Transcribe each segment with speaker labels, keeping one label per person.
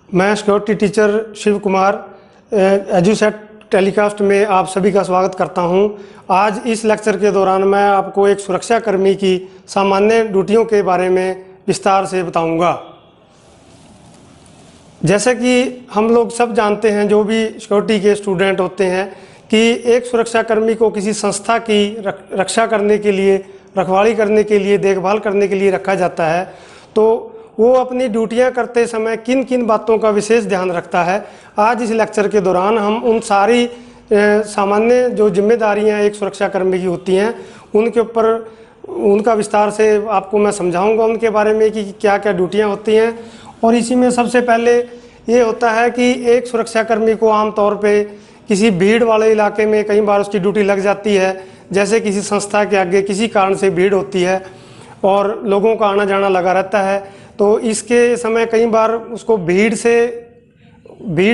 Speaker 1: मैं security teacher Shiv Kumar EDUSAT telecast में आप सभी का स्वागत करता हूं। आज इस लेक्चर के दौरान मैं आपको एक सुरक्षाकर्मी की सामान्य ड्यूटियों के बारे में विस्तार से बताऊंगा। जैसे कि हम लोग सब जानते हैं, जो भी सिक्योरिटी के स्टूडेंट होते हैं, कि एक सुरक्षाकर्मी को किसी संस्था की रक्षा करने के लिए, रखवाली करने के लिए, देखभाल करने के लिए रखा जाता है। तो वो अपनी ड्यूटियां करते समय किन किन बातों का विशेष ध्यान रखता है, आज इस लेक्चर के दौरान हम उन सारी सामान्य जो जिम्मेदारियां एक सुरक्षाकर्मी की होती हैं उनके ऊपर उनका विस्तार से आपको मैं समझाऊंगा, उनके बारे में कि क्या क्या ड्यूटियां होती हैं। और इसी में सबसे पहले ये होता है कि एक सुरक्षाकर्मी को आमतौर पे किसी भीड़ वाले इलाके में कई बार उसकी ड्यूटी लग जाती है। जैसे किसी संस्था के आगे किसी कारण से भीड़ होती है और लोगों का आना जाना लगा रहता है, तो इसके समय कई बार उसको भीड़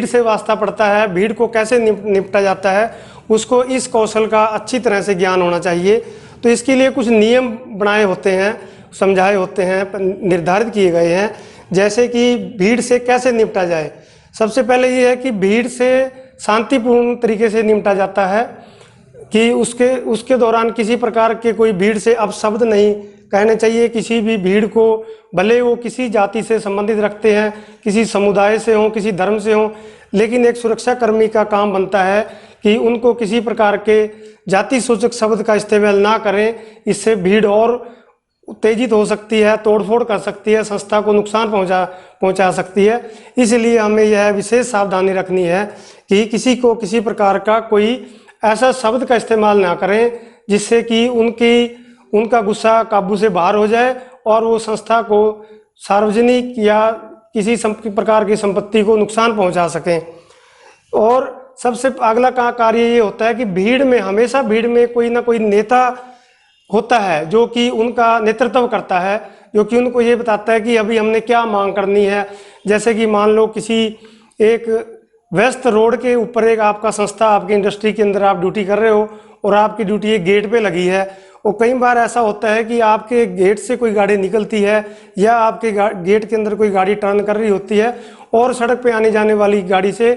Speaker 1: से वास्ता पड़ता है। भीड़ को कैसे निपटा जाता है, उसको इस कौशल का अच्छी तरह से ज्ञान होना चाहिए। तो इसके लिए कुछ नियम बनाए होते हैं, समझाए होते हैं, निर्धारित किए गए हैं। जैसे कि भीड़ से कैसे निपटा जाए। सबसे पहले ये है कि भीड़ से शांतिपूर्ण तरीके से निपटा जाता है कि उसके दौरान किसी प्रकार के कोई भीड़ से अपशब्द नहीं कहने चाहिए। किसी भी भीड़ को, भले वो किसी जाति से संबंधित रखते हैं, किसी समुदाय से हों, किसी धर्म से हों, लेकिन एक सुरक्षाकर्मी का काम बनता है कि उनको किसी प्रकार के जाति सूचक शब्द का इस्तेमाल ना करें। इससे भीड़ और उत्तेजित हो सकती है, तोड़फोड़ कर सकती है, संस्था को नुकसान पहुंचा सकती है। इसलिए हमें यह विशेष सावधानी रखनी है कि किसी को किसी प्रकार का कोई ऐसा शब्द का इस्तेमाल ना करें जिससे कि उनका गुस्सा काबू से बाहर हो जाए और वो संस्था को सार्वजनिक या किसी प्रकार की संपत्ति को नुकसान पहुंचा सकें। और सबसे अगला कार्य ये होता है कि हमेशा भीड़ में कोई ना कोई नेता होता है जो कि उनका नेतृत्व करता है, जो कि उनको ये बताता है कि अभी हमने क्या मांग करनी है। जैसे कि मान लो किसी एक व्यस्त रोड के ऊपर एक आपका संस्था, आपकी इंडस्ट्री के अंदर आप ड्यूटी कर रहे हो और आपकी ड्यूटी एक गेट पे लगी है, और कई बार ऐसा होता है कि आपके गेट से कोई गाड़ी निकलती है या आपके गेट के अंदर कोई गाड़ी टर्न कर रही होती है और सड़क पे आने जाने वाली गाड़ी से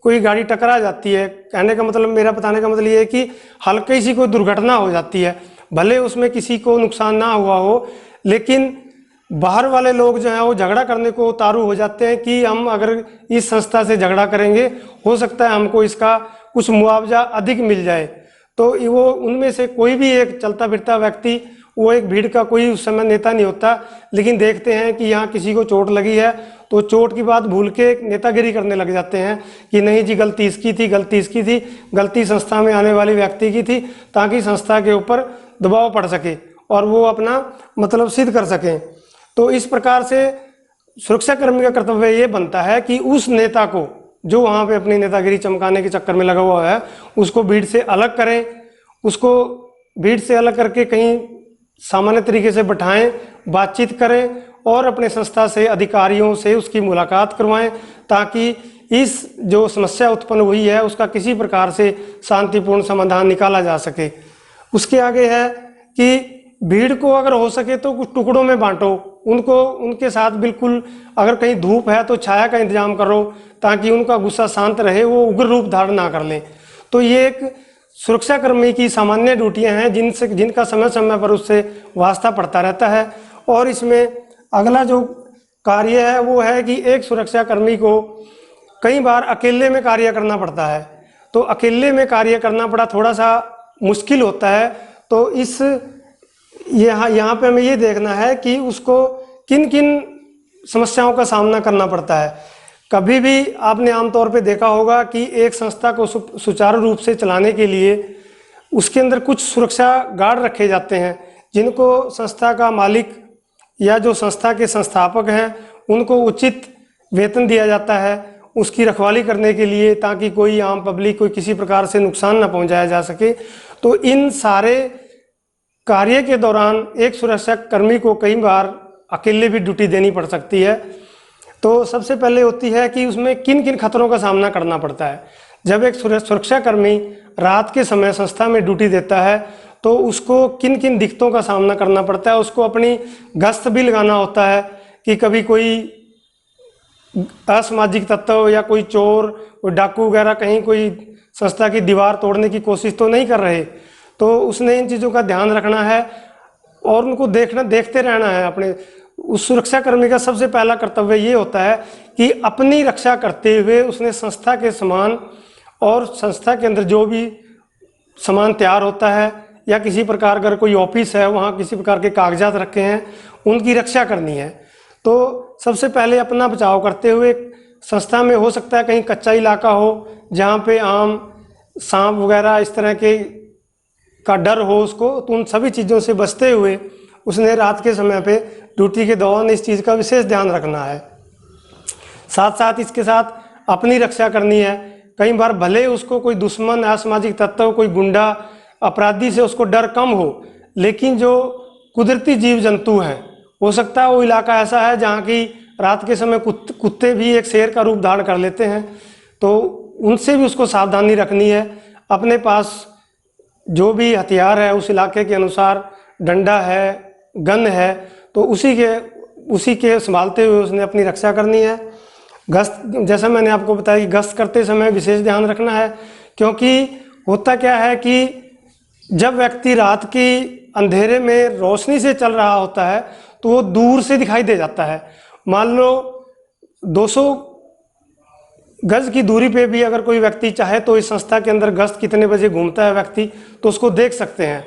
Speaker 1: कोई गाड़ी टकरा जाती है। मेरा बताने का मतलब ये है कि हल्की सी कोई दुर्घटना हो जाती है। भले उसमें किसी को नुकसान ना हुआ हो, लेकिन बाहर वाले लोग जो हैं वो झगड़ा करने को उतारू हो जाते हैं कि हम अगर इस संस्था से झगड़ा करेंगे, हो सकता है हमको इसका कुछ मुआवजा अधिक मिल जाए। तो वो उनमें से कोई भी एक चलता फिरता व्यक्ति, वो एक भीड़ का कोई उस समय नेता नहीं होता, लेकिन देखते हैं कि यहाँ किसी को चोट लगी है तो चोट की बात भूल के नेतागिरी करने लग जाते हैं कि नहीं जी, गलती इसकी थी, गलती संस्था में आने वाली व्यक्ति की थी, ताकि संस्था के ऊपर दबाव पड़ सके और वो अपना मतलब सिद्ध कर सकें। तो इस प्रकार से सुरक्षाकर्मी का कर्तव्य ये बनता है कि उस नेता को, जो वहाँ पे अपनी नेतागिरी चमकाने के चक्कर में लगा हुआ है, उसको भीड़ से अलग करें, उसको भीड़ से अलग करके कहीं सामान्य तरीके से बिठाएं, बातचीत करें और अपने संस्था से अधिकारियों से उसकी मुलाकात करवाएं, ताकि इस जो समस्या उत्पन्न हुई है उसका किसी प्रकार से शांतिपूर्ण समाधान निकाला जा सके। उसके आगे है कि भीड़ को अगर हो सके तो कुछ टुकड़ों में बांटो, उनके साथ बिल्कुल, अगर कहीं धूप है तो छाया का इंतजाम करो ताकि उनका गुस्सा शांत रहे, वो उग्र रूप धारण ना कर लें। तो ये एक सुरक्षाकर्मी की सामान्य ड्यूटियां हैं जिनका समय समय पर उससे वास्ता पड़ता रहता है। और इसमें अगला जो कार्य है वो है कि एक सुरक्षाकर्मी को कई बार अकेले में कार्य करना पड़ता है। तो अकेले में कार्य करना पड़ा थोड़ा सा मुश्किल होता है। तो यहाँ पे हमें ये देखना है कि उसको किन किन समस्याओं का सामना करना पड़ता है। कभी भी आपने आमतौर पे देखा होगा कि एक संस्था को सुचारू रूप से चलाने के लिए उसके अंदर कुछ सुरक्षा गार्ड रखे जाते हैं, जिनको संस्था का मालिक या जो संस्था के संस्थापक हैं उनको उचित वेतन दिया जाता है उसकी रखवाली करने के लिए, ताकि कोई आम पब्लिक कोई किसी प्रकार से नुकसान न पहुंचाया जा सके। तो इन सारे कार्य के दौरान एक सुरक्षाकर्मी को कई बार अकेले भी ड्यूटी देनी पड़ सकती है। तो सबसे पहले होती है कि उसमें किन किन खतरों का सामना करना पड़ता है। जब एक सुरक्षाकर्मी रात के समय संस्था में ड्यूटी देता है तो उसको किन किन दिक्कतों का सामना करना पड़ता है। उसको अपनी गश्त भी लगाना होता है कि कभी कोई असामाजिक तत्व या कोई चोर, कोई डाकू वगैरह कहीं कोई संस्था की दीवार तोड़ने की कोशिश तो नहीं कर रहे। तो उसने इन चीज़ों का ध्यान रखना है और उनको देखते रहना है। अपने उस सुरक्षाकर्मी का सबसे पहला कर्तव्य ये होता है कि अपनी रक्षा करते हुए उसने संस्था के सामान और संस्था के अंदर जो भी सामान तैयार होता है या किसी प्रकार अगर कोई ऑफिस है वहाँ किसी प्रकार के कागजात रखे हैं उनकी रक्षा करनी है। तो सबसे पहले अपना बचाव करते हुए संस्था में हो सकता है कहीं कच्चा इलाका हो जहाँ पे आम सांप वगैरह इस तरह के का डर हो उसको, तो उन सभी चीज़ों से बचते हुए उसने रात के समय पे ड्यूटी के दौरान इस चीज़ का विशेष ध्यान रखना है। साथ साथ इसके साथ अपनी रक्षा करनी है। कई बार भले उसको कोई दुश्मन, असामाजिक तत्व, कोई गुंडा, अपराधी से उसको डर कम हो, लेकिन जो कुदरती जीव जंतु हैं, हो सकता है वो इलाका ऐसा है जहाँ की रात के समय कुत्ते भी एक शेर का रूप धारण कर लेते हैं, तो उनसे भी उसको सावधानी रखनी है। अपने पास जो भी हथियार है उस इलाके के अनुसार, डंडा है, गन है, तो उसी के संभालते हुए उसने अपनी रक्षा करनी है। गश्त, जैसा मैंने आपको बताया कि गश्त करते समय विशेष ध्यान रखना है, क्योंकि होता क्या है कि जब व्यक्ति रात की अंधेरे में रोशनी से चल रहा होता है तो वो दूर से दिखाई दे जाता है। मान लो 200 गज की दूरी पे भी अगर कोई व्यक्ति चाहे तो इस संस्था के अंदर गश्त कितने बजे घूमता है व्यक्ति, तो उसको देख सकते हैं।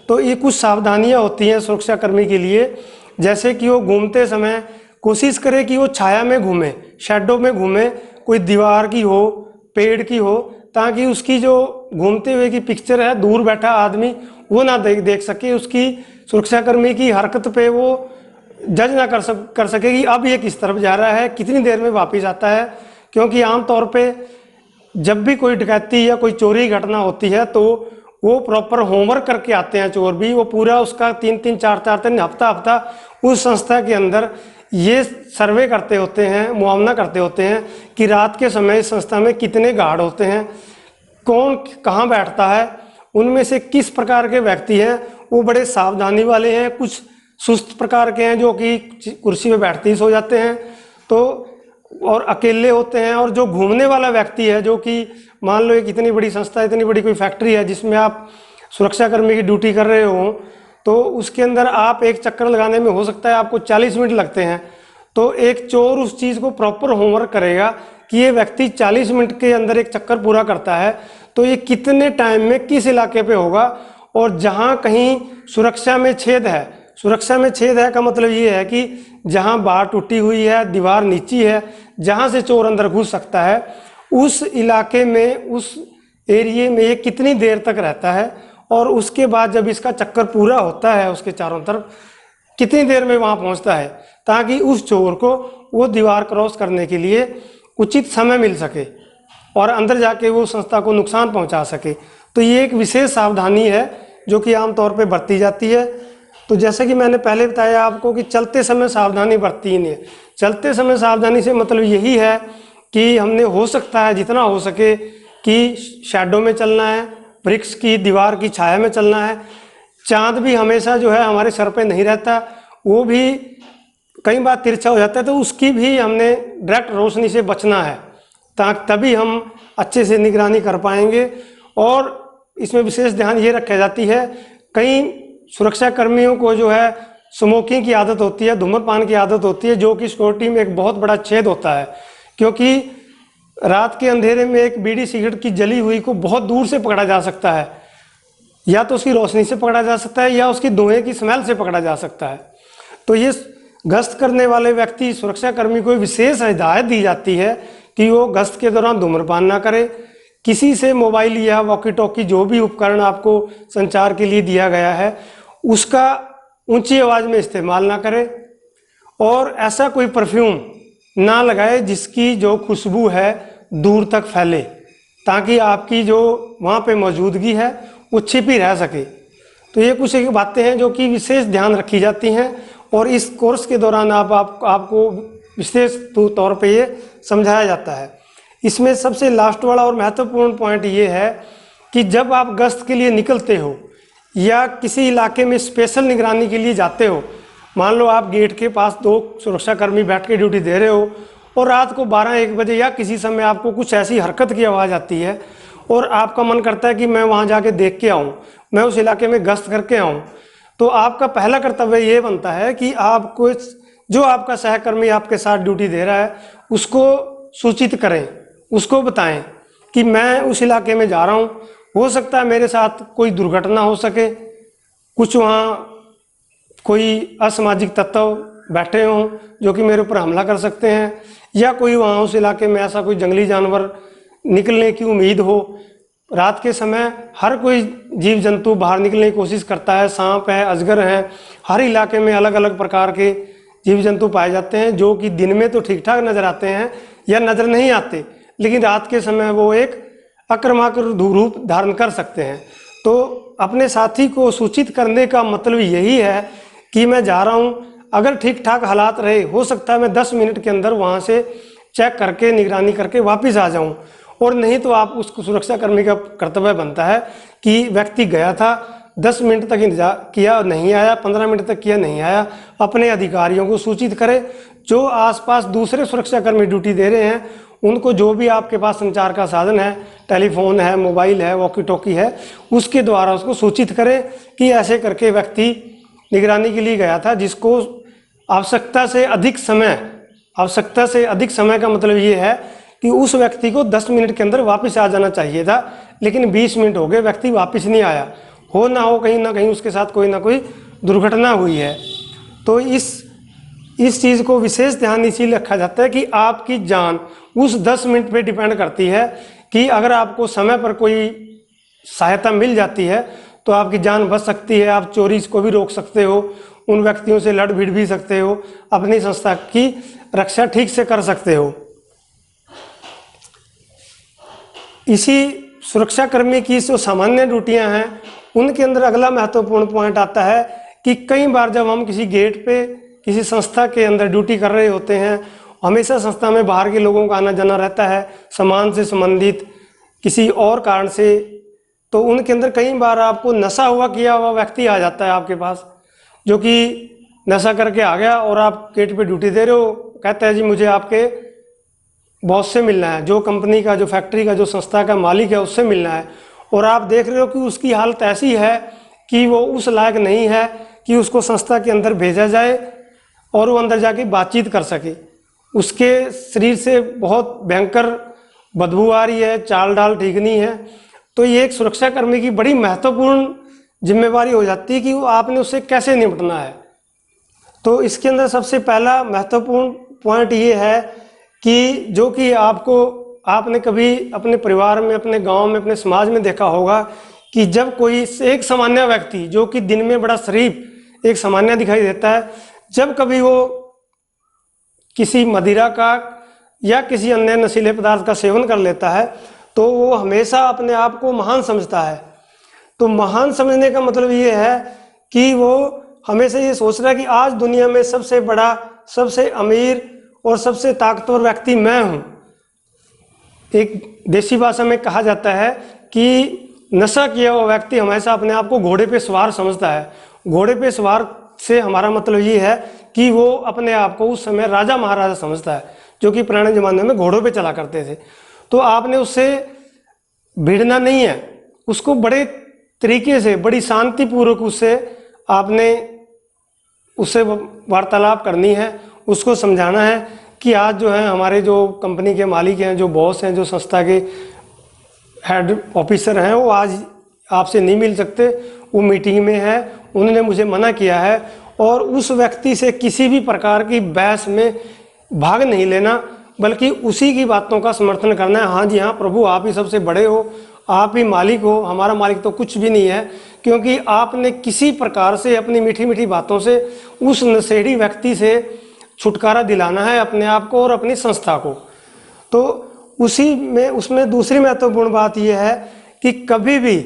Speaker 1: तो ये कुछ सावधानियां होती हैं सुरक्षाकर्मी के लिए, जैसे कि वो घूमते समय कोशिश करे कि वो छाया में घूमे, शैडो में घूमे, कोई दीवार की हो, पेड़ की हो, ताकि उसकी जो घूमते हुए की पिक्चर है दूर बैठा आदमी वो ना देख सके, उसकी सुरक्षाकर्मी की हरकत पे वो जज ना कर सके कि अब ये किस तरफ जा रहा है, कितनी देर में वापस आता है। क्योंकि आमतौर पे जब भी कोई डकैती या कोई चोरी घटना होती है तो वो प्रॉपर होमवर्क करके आते हैं चोर भी, वो पूरा उसका 3-3, 4-4 दिन, हफ्ता उस संस्था के अंदर ये सर्वे करते होते हैं, मुआवना करते होते हैं कि रात के समय इस संस्था में कितने गार्ड होते हैं, कौन कहाँ बैठता है, उनमें से किस प्रकार के व्यक्ति हैं, वो बड़े सावधानी वाले हैं, कुछ सुस्त प्रकार के हैं जो कि कुर्सी पे बैठते ही सो जाते हैं, तो और अकेले होते हैं। और जो घूमने वाला व्यक्ति है, जो कि मान लो एक इतनी बड़ी संस्था, इतनी बड़ी कोई फैक्ट्री है जिसमें आप सुरक्षाकर्मी की ड्यूटी कर रहे हो, तो उसके अंदर आप एक चक्कर लगाने में हो सकता है आपको 40 मिनट लगते हैं। तो एक चोर उस चीज़ को प्रॉपर होमवर्क करेगा कि ये व्यक्ति 40 मिनट के अंदर एक चक्कर पूरा करता है, तो ये कितने टाइम में किस इलाके पे होगा। और जहाँ कहीं सुरक्षा में छेद है, सुरक्षा में छेद है का मतलब ये है कि जहाँ बाड़ टूटी हुई है, दीवार नीची है, जहाँ से चोर अंदर घुस सकता है, उस इलाके में, उस एरिए में ये कितनी देर तक रहता है, और उसके बाद जब इसका चक्कर पूरा होता है उसके चारों तरफ कितनी देर में वहाँ पहुँचता है, ताकि उस चोर को वो दीवार क्रॉस करने के लिए उचित समय मिल सके और अंदर जाके वो संस्था को नुकसान पहुँचा सके। तो ये एक विशेष सावधानी है जो कि आमतौर पर बरती जाती है। तो जैसे कि मैंने पहले बताया आपको कि चलते समय सावधानी बरती ही नहीं है। चलते समय सावधानी से मतलब यही है कि हमने हो सकता है जितना हो सके कि शैडो में चलना है, वृक्ष की दीवार की छाया में चलना है। चांद भी हमेशा जो है हमारे सर पे नहीं रहता, वो भी कई बार तिरछा हो जाता है, तो उसकी भी हमने डायरेक्ट रोशनी से बचना है, तभी हम अच्छे से निगरानी कर पाएंगे। और इसमें विशेष ध्यान ये रखी जाती है, कई सुरक्षा कर्मियों को जो है स्मोकिंग की आदत होती है, धूम्रपान की आदत होती है, जो कि सिक्योरिटी में एक बहुत बड़ा छेद होता है। क्योंकि रात के अंधेरे में एक बीड़ी सिगरेट की जली हुई को बहुत दूर से पकड़ा जा सकता है, या तो उसकी रोशनी से पकड़ा जा सकता है या उसकी धुएं की स्मेल से पकड़ा जा सकता है। तो ये गश्त करने वाले व्यक्ति, सुरक्षाकर्मी को विशेष हिदायत दी जाती है कि वो गश्त के दौरान धूम्रपान ना करे, किसी से मोबाइल या वॉकी टॉकी जो भी उपकरण आपको संचार के लिए दिया गया है उसका ऊंची आवाज़ में इस्तेमाल ना करे, और ऐसा कोई परफ्यूम ना लगाए जिसकी जो खुशबू है दूर तक फैले, ताकि आपकी जो वहाँ पे मौजूदगी है वो छिपी रह सके। तो ये कुछ एक बातें हैं जो कि विशेष ध्यान रखी जाती हैं, और इस कोर्स के दौरान आपको विशेष तौर पे ये समझाया जाता है। इसमें सबसे लास्ट वाला और महत्वपूर्ण पॉइंट ये है कि जब आप गश्त के लिए निकलते हो या किसी इलाके में स्पेशल निगरानी के लिए जाते हो, मान लो आप गेट के पास 2 सुरक्षाकर्मी बैठ के ड्यूटी दे रहे हो और रात को 12-1 बजे या किसी समय आपको कुछ ऐसी हरकत की आवाज़ आती है और आपका मन करता है कि मैं वहाँ जाके देख के आऊँ, मैं उस इलाके में गश्त करके आऊँ, तो आपका पहला कर्तव्य ये बनता है कि आपको जो आपका सहकर्मी आपके साथ ड्यूटी दे रहा है उसको सूचित करें, उसको बताएं कि मैं उस इलाके में जा रहा हूँ, हो सकता है मेरे साथ कोई दुर्घटना हो सके, कुछ वहाँ कोई असामाजिक तत्व बैठे हों जो कि मेरे ऊपर हमला कर सकते हैं, या कोई वहाँ उस इलाके में ऐसा कोई जंगली जानवर निकलने की उम्मीद हो। रात के समय हर कोई जीव जंतु बाहर निकलने की कोशिश करता है, सांप है, अजगर है, हर इलाके में अलग अलग प्रकार के जीव जंतु पाए जाते हैं जो कि दिन में तो ठीक ठाक नज़र आते हैं या नज़र नहीं आते, लेकिन रात के समय वो एक आक्रामक रूप धारण कर सकते हैं। तो अपने साथी को सूचित करने का मतलब यही है कि मैं जा रहा हूँ, अगर ठीक ठाक हालात रहे हो सकता है मैं 10 मिनट के अंदर वहाँ से चेक करके निगरानी करके वापस आ जाऊँ, और नहीं तो आप उसको सुरक्षा कर्मी का कर्तव्य बनता है कि व्यक्ति गया था 10 मिनट तक इंतजार किया नहीं आया, 15 मिनट तक किया नहीं आया, अपने अधिकारियों को सूचित करें। जो आसपास दूसरे सुरक्षाकर्मी ड्यूटी दे रहे हैं उनको जो भी आपके पास संचार का साधन है, टेलीफोन है, मोबाइल है, वॉकी टॉकी है, उसके द्वारा उसको सूचित करें कि ऐसे करके व्यक्ति निगरानी के लिए गया था, जिसको आवश्यकता से अधिक समय का मतलब ये है कि उस व्यक्ति को 10 मिनट के अंदर वापस आ जाना चाहिए था, लेकिन 20 मिनट हो गए, व्यक्ति वापस नहीं आया। हो ना हो कहीं ना कहीं उसके साथ कोई ना कोई दुर्घटना हुई है। तो इस चीज़ को विशेष ध्यान इसीलिए रखा जाता है कि आपकी जान उस 10 मिनट पे डिपेंड करती है कि अगर आपको समय पर कोई सहायता मिल जाती है तो आपकी जान बच सकती है, आप चोरी को भी रोक सकते हो, उन व्यक्तियों से लड़ भिड़ भी सकते हो, अपनी संस्था की रक्षा ठीक से कर सकते हो। इसी सुरक्षाकर्मी की जो सामान्य ड्यूटियां हैं उनके अंदर अगला महत्वपूर्ण पॉइंट आता है कि कई बार जब हम किसी गेट पे किसी संस्था के अंदर ड्यूटी कर रहे होते हैं, हमेशा संस्था में बाहर के लोगों का आना जाना रहता है सामान से संबंधित किसी और कारण से, तो उनके अंदर कई बार आपको नशा हुआ किया हुआ व्यक्ति आ जाता है आपके पास, जो कि नशा करके आ गया और आप गेट पे ड्यूटी दे रहे हो, कहता है जी मुझे आपके बॉस से मिलना है, जो कंपनी का, जो फैक्ट्री का, जो संस्था का मालिक है उससे मिलना है, और आप देख रहे हो कि उसकी हालत ऐसी है कि वो उस लायक नहीं है कि उसको संस्था के अंदर भेजा जाए और वो अंदर जाके बातचीत कर सके। उसके शरीर से बहुत भयंकर बदबू आ रही है, चाल डाल ठीक नहीं है। तो ये एक सुरक्षाकर्मी की बड़ी महत्वपूर्ण जिम्मेवारी हो जाती है कि वो आपने उससे कैसे निपटना है। तो इसके अंदर सबसे पहला महत्वपूर्ण पॉइंट ये है कि जो कि आपने कभी अपने परिवार में, अपने गांव में, अपने समाज में देखा होगा कि जब कोई एक सामान्य व्यक्ति जो कि दिन में बड़ा शरीफ एक सामान्य दिखाई देता है, जब कभी वो किसी मदिरा का या किसी अन्य नशीले पदार्थ का सेवन कर लेता है तो वो हमेशा अपने आप को महान समझता है। तो महान समझने का मतलब ये है कि वो हमेशा ये सोच रहा है कि आज दुनिया में सबसे बड़ा, सबसे अमीर और सबसे ताकतवर व्यक्ति मैं हूँ। एक देसी भाषा में कहा जाता है कि नशा किया हुआ व्यक्ति हमेशा अपने आप को घोड़े पे सवार समझता है। घोड़े पे सवार से हमारा मतलब ये है कि वो अपने आप को उस समय राजा महाराजा समझता है, जो कि पुराने ज़माने में घोड़ों पे चला करते थे। तो आपने उससे भिड़ना नहीं है, उसको बड़े तरीके से, बड़ी शांतिपूर्वक उससे वार्तालाप करनी है, उसको समझाना है कि आज जो है हमारे जो कंपनी के मालिक हैं, जो बॉस हैं, जो संस्था के हेड ऑफिसर हैं, वो आज आपसे नहीं मिल सकते, वो मीटिंग में है, उन्होंने मुझे मना किया है। और उस व्यक्ति से किसी भी प्रकार की बहस में भाग नहीं लेना, बल्कि उसी की बातों का समर्थन करना है। हाँ जी हाँ प्रभु, आप ही सबसे बड़े हो, आप ही मालिक हो, हमारा मालिक तो कुछ भी नहीं है। क्योंकि आपने किसी प्रकार से अपनी मीठी मीठी बातों से उस नशेड़ी व्यक्ति से छुटकारा दिलाना है अपने आप को और अपनी संस्था को। तो उसमें दूसरी महत्वपूर्ण बात यह है कि कभी भी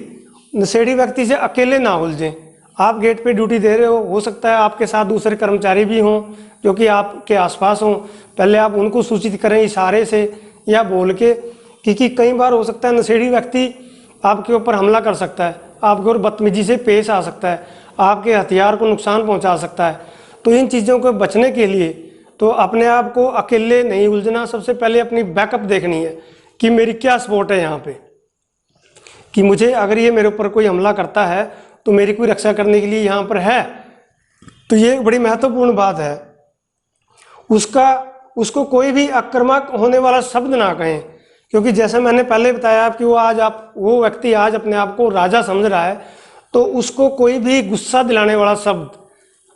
Speaker 1: नशेड़ी व्यक्ति से अकेले ना उलझें। आप गेट पे ड्यूटी दे रहे हो सकता है आपके साथ दूसरे कर्मचारी भी हों जो कि आपके आसपास हों, पहले आप उनको सूचित करें इशारे से या बोल के, क्योंकि कई बार हो सकता है नशेड़ी व्यक्ति आपके ऊपर हमला कर सकता है, आपके ऊपर बदतमीजी से पेश आ सकता है, आपके हथियार को नुकसान पहुंचा सकता है। तो इन चीज़ों को बचने के लिए तो अपने आप को अकेले नहीं उलझना, सबसे पहले अपनी बैकअप देखनी है कि मेरी क्या सपोर्ट है यहाँ पे, कि मुझे अगर ये मेरे ऊपर कोई हमला करता है तो मेरी कोई रक्षा करने के लिए यहाँ पर है। तो ये बड़ी महत्वपूर्ण बात है। उसको कोई भी आक्रामक होने वाला शब्द ना कहें, क्योंकि जैसे मैंने पहले बताया कि वो व्यक्ति आज अपने आप को राजा समझ रहा है, तो उसको कोई भी गुस्सा दिलाने वाला शब्द,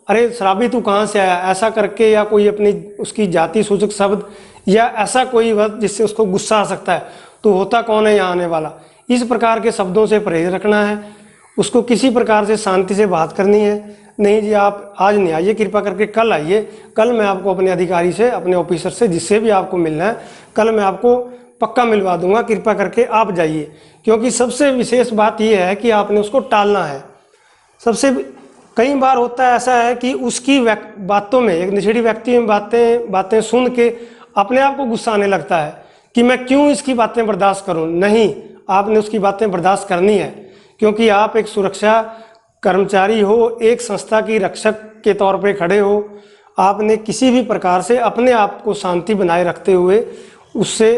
Speaker 1: अरे शराबी तू कहाँ से आया, ऐसा करके, या कोई अपनी उसकी जाति सूचक शब्द या ऐसा कोई वक्त जिससे उसको गुस्सा आ सकता है, तो होता कौन है यहाँ आने वाला, इस प्रकार के शब्दों से परहेज रखना है। उसको किसी प्रकार से शांति से बात करनी है। नहीं जी आप आज नहीं आइए, कृपा करके कल आइए, कल मैं आपको अपने अधिकारी से, अपने ऑफिसर से, जिससे भी आपको मिलना है, कल मैं आपको पक्का मिलवा दूंगा, कृपा करके आप जाइए। क्योंकि सबसे विशेष बात यह है कि आपने उसको टालना है। कई बार होता है ऐसा है कि उसकी बातों में, एक नशेड़ी व्यक्ति में बातें सुन के अपने आप को गुस्सा आने लगता है कि मैं क्यों इसकी बातें बर्दाश्त करूं। नहीं, आपने उसकी बातें बर्दाश्त करनी है, क्योंकि आप एक सुरक्षा कर्मचारी हो, एक संस्था की रक्षक के तौर पे खड़े हो। आपने किसी भी प्रकार से अपने आप को शांति बनाए रखते हुए उससे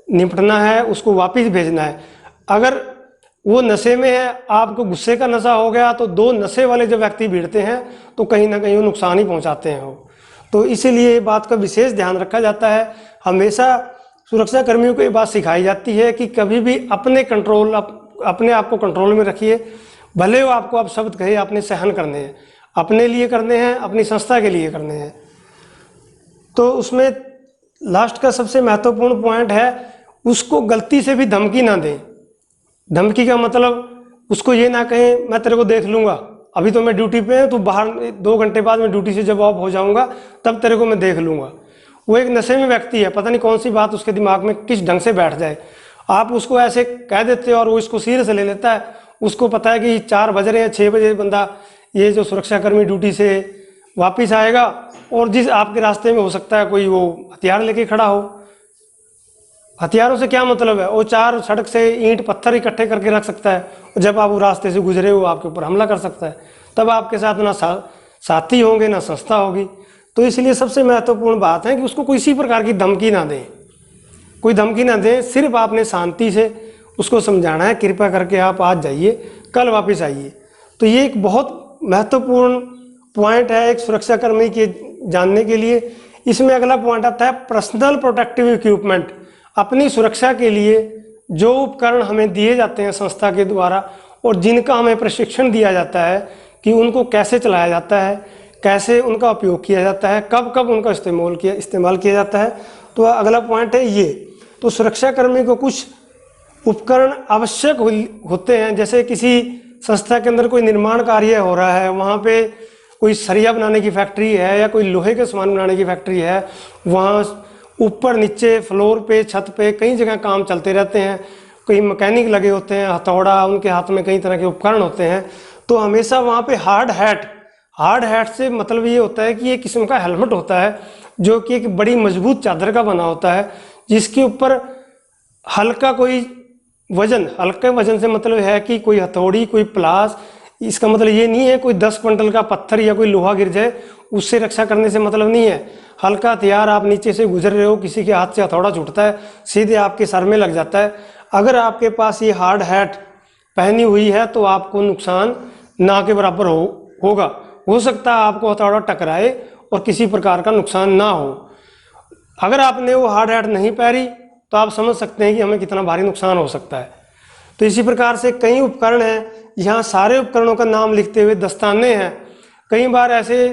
Speaker 1: निपटना है, उसको वापस भेजना है। अगर वो नशे में है, आपको गुस्से का नशा हो गया, तो दो नशे वाले जब व्यक्ति भिड़ते हैं तो कहीं ना कहीं वो नुकसान ही पहुंचाते हैं वो। तो इसीलिए ये बात का विशेष ध्यान रखा जाता है। हमेशा सुरक्षा कर्मियों को ये बात सिखाई जाती है कि कभी भी अपने आप को कंट्रोल में रखिए। भले वो आपको आप शब्द कहे, आपने सहन करने हैं, अपने लिए करने हैं, अपनी संस्था के लिए करने हैं। तो उसमें लास्ट का सबसे महत्वपूर्ण पॉइंट है, उसको गलती से भी धमकी ना दें। धमकी का मतलब उसको ये ना कहें मैं तेरे को देख लूँगा, अभी तो मैं ड्यूटी पे हूँ, तो बाहर 2 घंटे बाद मैं ड्यूटी से जब ऑफ हो जाऊँगा तब तेरे को मैं देख लूँगा। वो एक नशे में व्यक्ति है, पता नहीं कौन सी बात उसके दिमाग में किस ढंग से बैठ जाए, आप उसको ऐसे कह देते हो और वो इसको सीरियस ले लेता है। उसको पता है कि 4 बज रहे हैं, 6 बजे बंदा, ये जो सुरक्षाकर्मी ड्यूटी से वापस आएगा, और जिस आपके रास्ते में हो सकता है कोई वो हथियार लेके खड़ा हो। हथियारों से क्या मतलब है, वो 4 सड़क से ईंट पत्थर इकट्ठे करके रख सकता है, और जब आप वो रास्ते से गुजरे हो आपके ऊपर हमला कर सकता है। तब आपके साथ ना साथी होंगे ना संस्था होगी। तो इसलिए सबसे महत्वपूर्ण बात है कि उसको किसी प्रकार की धमकी ना दें, कोई धमकी ना दें। सिर्फ आपने शांति से उसको समझाना है, कृपा करके आप आज जाइए, कल वापस आइए। तो ये एक बहुत महत्वपूर्ण पॉइंट है एक सुरक्षाकर्मी के जानने के लिए। इसमें अगला पॉइंट आता है पर्सनल प्रोटेक्टिव इक्विपमेंट। अपनी सुरक्षा के लिए जो उपकरण हमें दिए जाते हैं संस्था के द्वारा, और जिनका हमें प्रशिक्षण दिया जाता है कि उनको कैसे चलाया जाता है, कैसे उनका उपयोग किया जाता है, कब कब उनका इस्तेमाल किया जाता है। तो अगला पॉइंट है ये। तो सुरक्षाकर्मी को कुछ उपकरण आवश्यक होते हैं। जैसे किसी संस्था के अंदर कोई निर्माण कार्य हो रहा है, वहाँ पे कोई सरिया बनाने की फैक्ट्री है या कोई लोहे के सामान बनाने की फैक्ट्री है, वहाँ ऊपर नीचे फ्लोर पे छत पे कई जगह काम चलते रहते हैं, कई मैकेनिक लगे होते हैं, हथौड़ा, उनके हाथ में कई तरह के उपकरण होते हैं। तो हमेशा वहाँ पे हार्ड हैट से मतलब ये होता है कि एक किस्म का हेलमेट होता है जो कि एक बड़ी मजबूत चादर का बना होता है, जिसके ऊपर हल्के वजन से मतलब है कि कोई हथौड़ी, कोई प्लास, इसका मतलब ये नहीं है कोई 10 क्विंटल का पत्थर या कोई लोहा गिर जाए उससे रक्षा करने से मतलब नहीं है। हल्का हथियार, आप नीचे से गुजर रहे हो, किसी के हाथ से हथौड़ा छूटता है, सीधे आपके सर में लग जाता है। अगर आपके पास ये हार्ड हैट पहनी हुई है तो आपको नुकसान ना के बराबर होगा। हो सकता है आपको हथौड़ा टकराए और किसी प्रकार का नुकसान ना हो। अगर आपने वो हार्ड हैट नहीं पहनी तो आप समझ सकते हैं कि हमें कितना भारी नुकसान हो सकता है। तो इसी प्रकार से कई उपकरण हैं, यहाँ सारे उपकरणों का नाम लिखते हुए दस्ताने हैं। कई बार ऐसे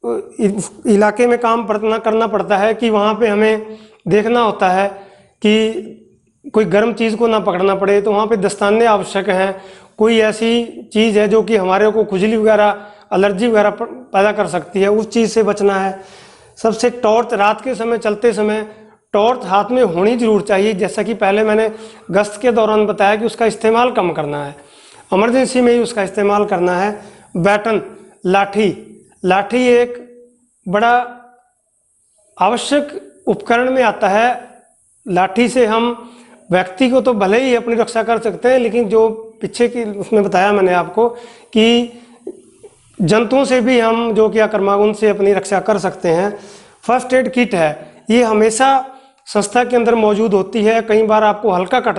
Speaker 1: इलाके में काम करना पड़ता है कि वहाँ पे हमें देखना होता है कि कोई गर्म चीज़ को ना पकड़ना पड़े, तो वहाँ पे दस्ताने आवश्यक हैं। कोई ऐसी चीज़ है जो कि हमारे को खुजली वगैरह, एलर्जी वगैरह पैदा कर सकती है, उस चीज़ से बचना है। सबसे टॉर्च, रात के समय चलते समय टॉर्च हाथ में होनी जरूर चाहिए। जैसा कि पहले मैंने गश्त के दौरान बताया कि उसका इस्तेमाल कम करना है, इमरजेंसी में ही उसका इस्तेमाल करना है। बैटन, लाठी एक बड़ा आवश्यक उपकरण में आता है। लाठी से हम व्यक्ति को तो भले ही अपनी रक्षा कर सकते हैं, लेकिन जो पीछे की उसमें बताया मैंने आपको कि जंतुओं से भी हम जो कि आक्रामक, उनसे अपनी रक्षा कर सकते हैं। फर्स्ट एड किट है, ये हमेशा संस्था के अंदर मौजूद होती है। कई बार आपको हल्का कट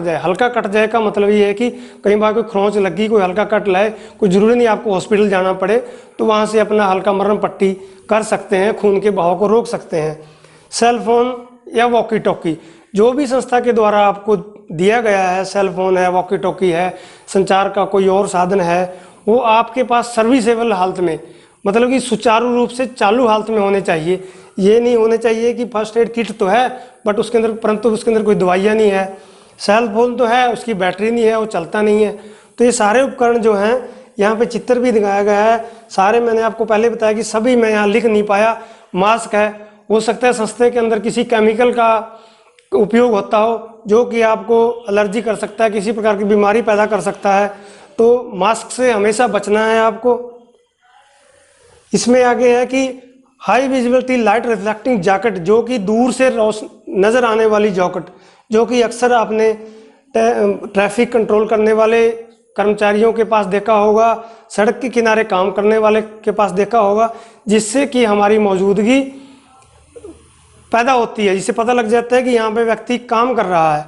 Speaker 1: जाए का मतलब ये है कि कई बार कोई खरोंच लगी, कोई हल्का कट लाए, कोई ज़रूरी नहीं आपको हॉस्पिटल जाना पड़े, तो वहाँ से अपना हल्का मरहम पट्टी कर सकते हैं, खून के बहाव को रोक सकते हैं। सेल फोन या वॉकी टॉकी, जो भी संस्था के द्वारा आपको दिया गया है, सेल फोन है, वॉकी टॉकी है, संचार का कोई और साधन है, वो आपके पास सर्विसेबल हालत में, मतलब कि सुचारू रूप से चालू हालत में होने चाहिए। ये नहीं होने चाहिए कि फर्स्ट एड किट तो है बट उसके अंदर, परंतु उसके अंदर कोई दवाइयाँ नहीं है। सेल फोन तो है, उसकी बैटरी नहीं है, वो चलता नहीं है। तो ये सारे उपकरण जो हैं, यहाँ पे चित्र भी दिखाया गया है, सारे मैंने आपको पहले बताया कि सभी मैं यहाँ लिख नहीं पाया। मास्क है, हो सकता है संस्थे के अंदर किसी केमिकल का उपयोग होता हो जो कि आपको एलर्जी कर सकता है, किसी प्रकार की बीमारी पैदा कर सकता है, तो मास्क से हमेशा बचना है आपको। इसमें आगे है कि high visibility light reflecting jacket, जो कि दूर से नज़र आने वाली जैकेट, जो कि अक्सर आपने ट्रैफिक कंट्रोल करने वाले कर्मचारियों के पास देखा होगा, सड़क के किनारे काम करने वाले के पास देखा होगा, जिससे कि हमारी मौजूदगी पैदा होती है, जिससे पता लग जाता है कि यहाँ पे व्यक्ति काम कर रहा है।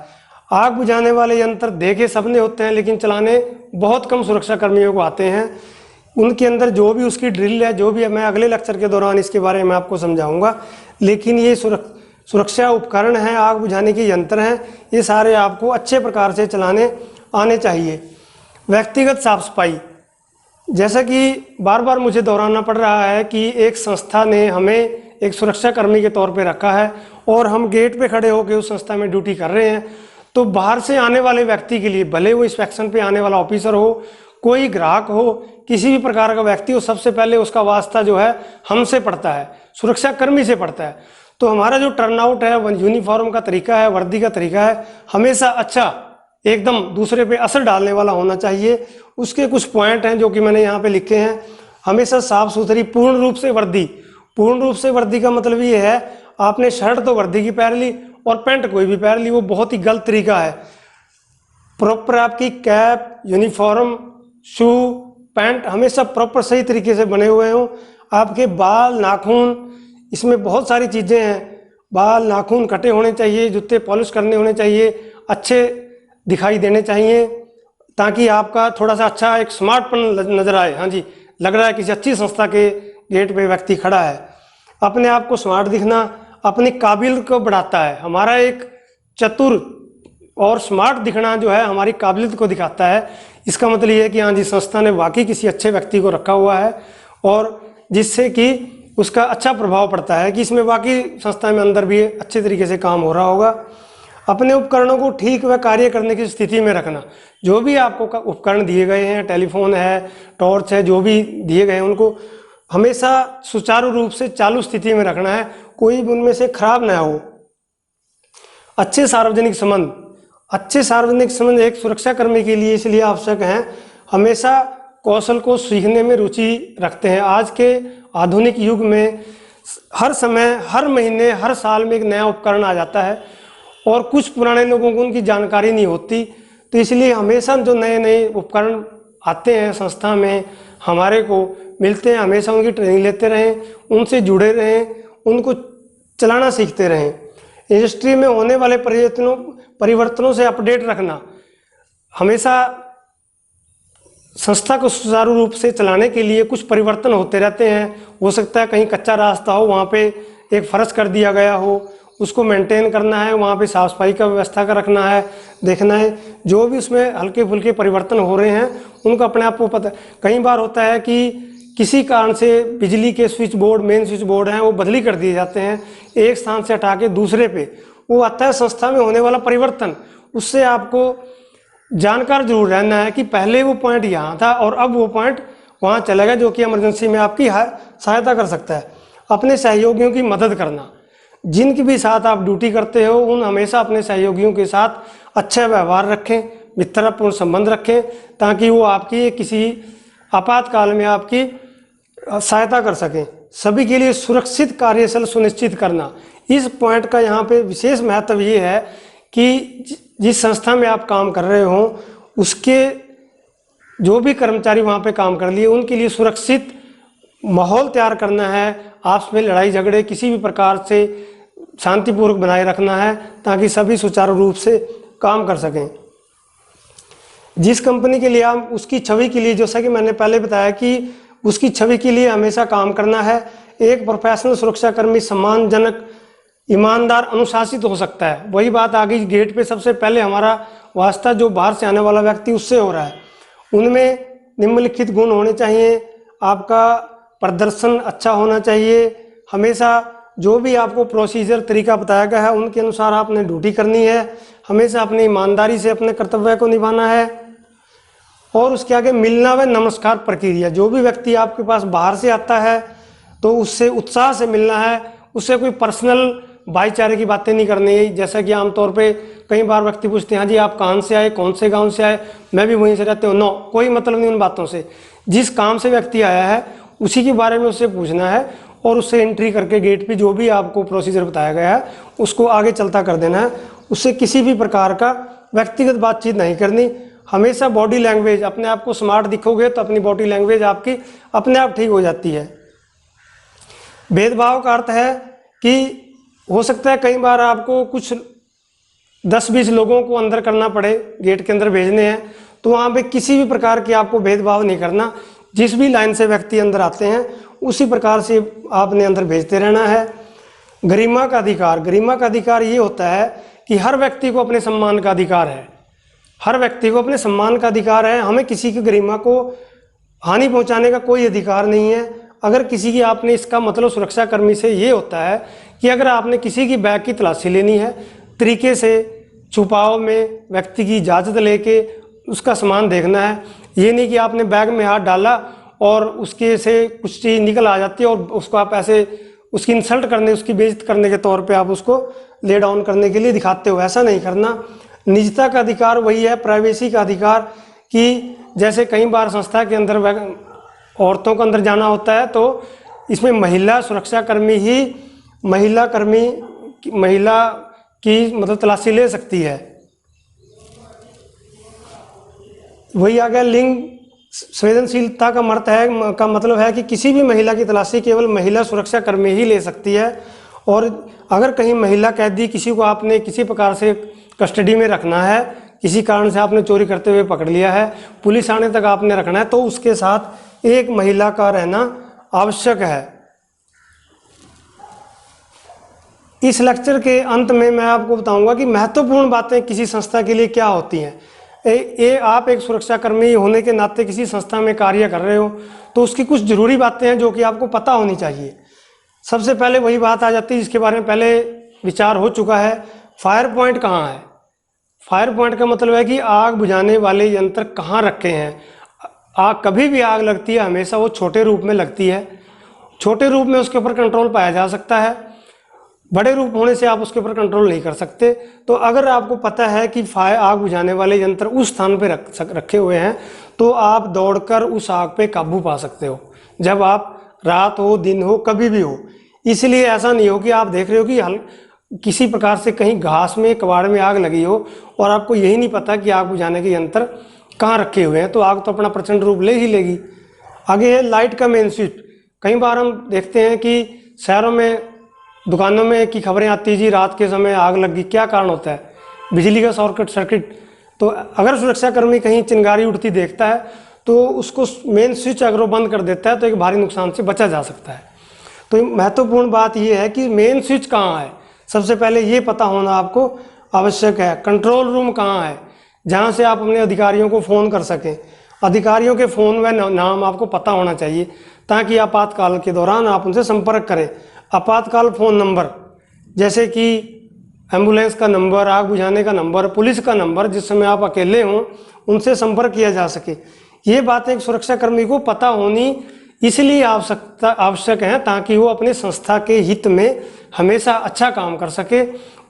Speaker 1: आग बुझाने वाले यंत्र देखे सबने होते हैं, लेकिन चलाने बहुत कम सुरक्षा कर्मियों को आते हैं। उनके अंदर जो भी उसकी ड्रिल है, जो भी, मैं अगले लेक्चर के दौरान इसके बारे में आपको समझाऊंगा, लेकिन ये सुरक्षा उपकरण हैं, आग बुझाने के यंत्र हैं, ये सारे आपको अच्छे प्रकार से चलाने आने चाहिए। व्यक्तिगत साफ सफाई, जैसा कि बार बार मुझे दोहराना पड़ रहा है कि एक संस्था ने हमें एक सुरक्षा कर्मी के तौर पे रखा है और हम गेट पे खड़े होकर उस संस्था में ड्यूटी कर रहे हैं, तो बाहर से आने वाले व्यक्ति के लिए, भले वो इंस्पेक्शन पे आने वाला ऑफिसर हो, कोई ग्राहक हो, किसी भी प्रकार का व्यक्ति हो, सबसे पहले उसका वास्ता जो है हमसे पड़ता है, सुरक्षा कर्मी से पड़ता है। तो हमारा जो टर्नआउट है, यूनिफॉर्म का तरीका है, वर्दी का तरीका है, हमेशा अच्छा, एकदम दूसरे पे असर डालने वाला होना चाहिए। उसके कुछ पॉइंट हैं जो कि मैंने यहाँ पे लिखे हैं। हमेशा साफ सुथरी पूर्ण रूप से वर्दी, पूर्ण रूप से वर्दी का मतलब ये है, आपने शर्ट तो वर्दी की पहन ली और पैंट कोई भी पहन ली, वो बहुत ही गलत तरीका है। प्रॉपर आपकी कैप, यूनिफॉर्म, शू, पैंट हमेशा प्रॉपर सही तरीके से बने हुए हों। आपके बाल, नाखून, इसमें बहुत सारी चीज़ें हैं, बाल नाखून कटे होने चाहिए, जूते पॉलिश करने होने चाहिए, अच्छे दिखाई देने चाहिए, ताकि आपका थोड़ा सा अच्छा एक स्मार्टपन नज़र आए। हाँ जी, लग रहा है किसी अच्छी संस्था के गेट पे व्यक्ति खड़ा है। अपने आप को स्मार्ट दिखना अपनी काबिलियत को बढ़ाता है। हमारा एक चतुर और स्मार्ट दिखना जो है हमारी काबिलियत को दिखाता है। इसका मतलब ये है कि हाँ जी, संस्था ने वाकई किसी अच्छे व्यक्ति को रखा हुआ है और जिससे कि उसका अच्छा प्रभाव पड़ता है कि इसमें वाकई संस्था में अंदर भी अच्छे तरीके से काम हो रहा होगा। अपने उपकरणों को ठीक व कार्य करने की स्थिति में रखना, जो भी आपको उपकरण दिए गए हैं, टेलीफोन है, टॉर्च है, जो भी दिए गए हैं, उनको हमेशा सुचारू रूप से चालू स्थिति में रखना है, कोई भी उनमें से खराब ना हो। अच्छे सार्वजनिक संबंध, अच्छे सार्वजनिक संबंध एक सुरक्षा कर्मी के लिए इसलिए आवश्यक हैं, हमेशा कौशल को सीखने में रुचि रखते हैं। आज के आधुनिक युग में हर समय, हर महीने, हर साल में एक नया उपकरण आ जाता है और कुछ पुराने लोगों को उनकी जानकारी नहीं होती, तो इसलिए हमेशा जो नए नए उपकरण आते हैं संस्था में हमारे को मिलते हैं, हमेशा उनकी ट्रेनिंग लेते रहें, उनसे जुड़े रहें, उनको चलाना सीखते रहें। इंडस्ट्री में होने वाले परिवर्तनों से अपडेट रखना, हमेशा संस्था को सुचारू रूप से चलाने के लिए कुछ परिवर्तन होते रहते हैं। हो सकता है कहीं कच्चा रास्ता हो, वहाँ पे एक फर्श कर दिया गया हो, उसको मेंटेन करना है, वहाँ पे साफ सफाई का व्यवस्था का रखना है, देखना है। जो भी उसमें हल्के फुल्के परिवर्तन हो रहे हैं उनको अपने आप को पता। कई बार होता है कि किसी कारण से बिजली के switch board, main switch board हैं, वो बदली कर दिए जाते हैं, एक स्थान से हटा के दूसरे पे वो आता है। संस्था में होने वाला परिवर्तन, उससे आपको जानकार जरूर रहना है कि पहले वो पॉइंट यहाँ था और अब वो पॉइंट वहाँ चला गया, जो कि इमरजेंसी में आपकी सहायता कर सकता है। अपने सहयोगियों की मदद करना, जिनके भी साथ आप ड्यूटी करते हो उन हमेशा अपने सहयोगियों के साथ अच्छा व्यवहार रखें, मित्रतापूर्ण संबंध रखें, ताकि वो आपकी किसी आपातकाल में आपकी सहायता कर सकें। सभी के लिए सुरक्षित कार्यस्थल सुनिश्चित करना, इस पॉइंट का यहाँ पे विशेष महत्व ये है कि जिस संस्था में आप काम कर रहे हो उसके जो भी कर्मचारी वहाँ पे काम कर लिए, उनके लिए सुरक्षित माहौल तैयार करना है, आपस में लड़ाई झगड़े किसी भी प्रकार से शांतिपूर्वक बनाए रखना है, ताकि सभी सुचारू रूप से काम कर सकें। जिस कंपनी के लिए आप उसकी छवि के लिए, जैसा कि मैंने पहले बताया कि उसकी छवि के लिए हमेशा काम करना है। एक प्रोफेशनल सुरक्षाकर्मी सम्मानजनक, ईमानदार, अनुशासित हो सकता है। वही बात आ गई गेट पे, सबसे पहले हमारा वास्ता जो बाहर से आने वाला व्यक्ति उससे हो रहा है। उनमें निम्नलिखित गुण होने चाहिए। आपका प्रदर्शन अच्छा होना चाहिए। हमेशा जो भी आपको प्रोसीजर तरीका बताया गया है उनके अनुसार आपने ड्यूटी करनी है। हमेशा अपनी ईमानदारी से अपने कर्तव्य को निभाना है। और उसके आगे मिलना व नमस्कार प्रक्रिया, जो भी व्यक्ति आपके पास बाहर से आता है तो उससे उत्साह से मिलना है। उससे कोई पर्सनल भाईचारे की बातें नहीं करनी है। जैसा कि आमतौर पे कई बार व्यक्ति पूछते हैं, हाँ जी आप कहाँ से आए, कौन से गांव से आए, मैं भी वहीं से रहते हूँ। नो, कोई मतलब नहीं उन बातों से। जिस काम से व्यक्ति आया है उसी के बारे में उससे पूछना है और उससे एंट्री करके गेट पे जो भी आपको प्रोसीजर बताया गया है उसको आगे चलता कर देना है। उससे किसी भी प्रकार का व्यक्तिगत बातचीत नहीं करनी। हमेशा बॉडी लैंग्वेज, अपने आप को स्मार्ट दिखोगे तो अपनी बॉडी लैंग्वेज आपकी अपने आप ठीक हो जाती है। भेदभाव का अर्थ है कि हो सकता है कई बार आपको कुछ 10-20 लोगों को अंदर करना पड़े, गेट के अंदर भेजने हैं, तो वहाँ पे किसी भी प्रकार की आपको भेदभाव नहीं करना। जिस भी लाइन से व्यक्ति अंदर आते हैं उसी प्रकार से आपने अंदर भेजते रहना है। गरिमा का अधिकार, गरिमा का अधिकार ये होता है कि हर व्यक्ति को अपने सम्मान का अधिकार है। हर व्यक्ति को अपने सम्मान का अधिकार है। हमें किसी की गरिमा को हानि पहुंचाने का कोई अधिकार नहीं है। अगर किसी की आपने, इसका मतलब सुरक्षाकर्मी से ये होता है कि अगर आपने किसी की बैग की तलाशी लेनी है, तरीके से छुपाव में व्यक्ति की इजाज़त लेके उसका सामान देखना है। ये नहीं कि आपने बैग में हाथ डाला और उसके से कुछ चीज़ निकल आ जाती है और उसको आप ऐसे उसकी इंसल्ट करने, उसकी बेइज्जत करने के तौर पे आप उसको ले डाउन करने के लिए दिखाते हो। ऐसा नहीं करना। निजता का अधिकार वही है, प्राइवेसी का अधिकार, कि जैसे कई बार संस्था के अंदर औरतों को अंदर जाना होता है तो इसमें महिला सुरक्षाकर्मी ही महिला की मतलब तलाशी ले सकती है। वही आ गया लिंग संवेदनशीलता का मतलब है कि किसी भी महिला की तलाशी केवल महिला सुरक्षाकर्मी ही ले सकती है। और अगर कहीं महिला कैदी किसी को आपने किसी प्रकार से कस्टडी में रखना है, किसी कारण से आपने चोरी करते हुए पकड़ लिया है, पुलिस आने तक आपने रखना है, तो उसके साथ एक महिला का रहना आवश्यक है। इस लेक्चर के अंत में मैं आपको बताऊंगा कि महत्वपूर्ण बातें किसी संस्था के लिए क्या होती हैं। आप एक सुरक्षाकर्मी होने के नाते किसी संस्था में कार्य कर रहे हो तो उसकी कुछ जरूरी बातें हैं जो कि आपको पता होनी चाहिए। सबसे पहले वही बात आ जाती है जिसके बारे में पहले विचार हो चुका है, फायर पॉइंट कहाँ है। फायर पॉइंट का मतलब है कि आग बुझाने वाले यंत्र कहाँ रखे हैं। आग कभी भी आग लगती है हमेशा वो छोटे रूप में लगती है। छोटे रूप में उसके ऊपर कंट्रोल पाया जा सकता है, बड़े रूप होने से आप उसके ऊपर कंट्रोल नहीं कर सकते। तो अगर आपको पता है कि आग बुझाने वाले यंत्र उस स्थान पे रखे हुए हैं तो आप दौड़कर उस आग पे काबू पा सकते हो, जब आप रात हो दिन हो कभी भी हो। इसलिए ऐसा नहीं हो कि आप देख रहे हो कि किसी प्रकार से कहीं घास में कबाड़ में आग लगी हो और आपको यही नहीं पता कि आग बुझाने के यंत्र कहाँ रखे हुए हैं, तो आग तो अपना प्रचंड रूप ले ही लेगी। आगे है लाइट का मेन स्विच। कई बार हम देखते हैं कि शहरों में दुकानों में की खबरें आती है जी रात के समय आग लग गई। क्या कारण होता है? बिजली का शॉर्ट सर्किट। तो अगर सुरक्षाकर्मी कहीं चिंगारी उठती देखता है तो उसको मेन स्विच अगर वो बंद कर देता है तो एक भारी नुकसान से बचा जा सकता है। तो महत्वपूर्ण बात यह है कि मेन स्विच कहाँ है, सबसे पहले ये पता होना आपको आवश्यक है। कंट्रोल रूम कहाँ है, जहाँ से आप अपने अधिकारियों को फ़ोन कर सकें। अधिकारियों के फ़ोन व नाम आपको पता होना चाहिए ताकि आपातकाल के दौरान आप उनसे संपर्क करें। आपातकाल फ़ोन नंबर जैसे कि एम्बुलेंस का नंबर, आग बुझाने का नंबर, पुलिस का नंबर, जिस समय आप अकेले हों उनसे संपर्क किया जा सके। ये बातें एक सुरक्षाकर्मी को पता होनी इसलिए आवश्यक है ताकि वो अपने संस्था के हित में हमेशा अच्छा काम कर सके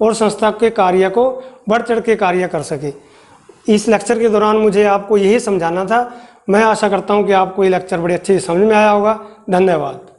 Speaker 1: और संस्था के कार्य को बढ़ चढ़ के कार्य कर सके। इस लेक्चर के दौरान मुझे आपको यही समझाना था। मैं आशा करता हूँ कि आपको ये लेक्चर बड़े अच्छे से समझ में आया होगा। धन्यवाद।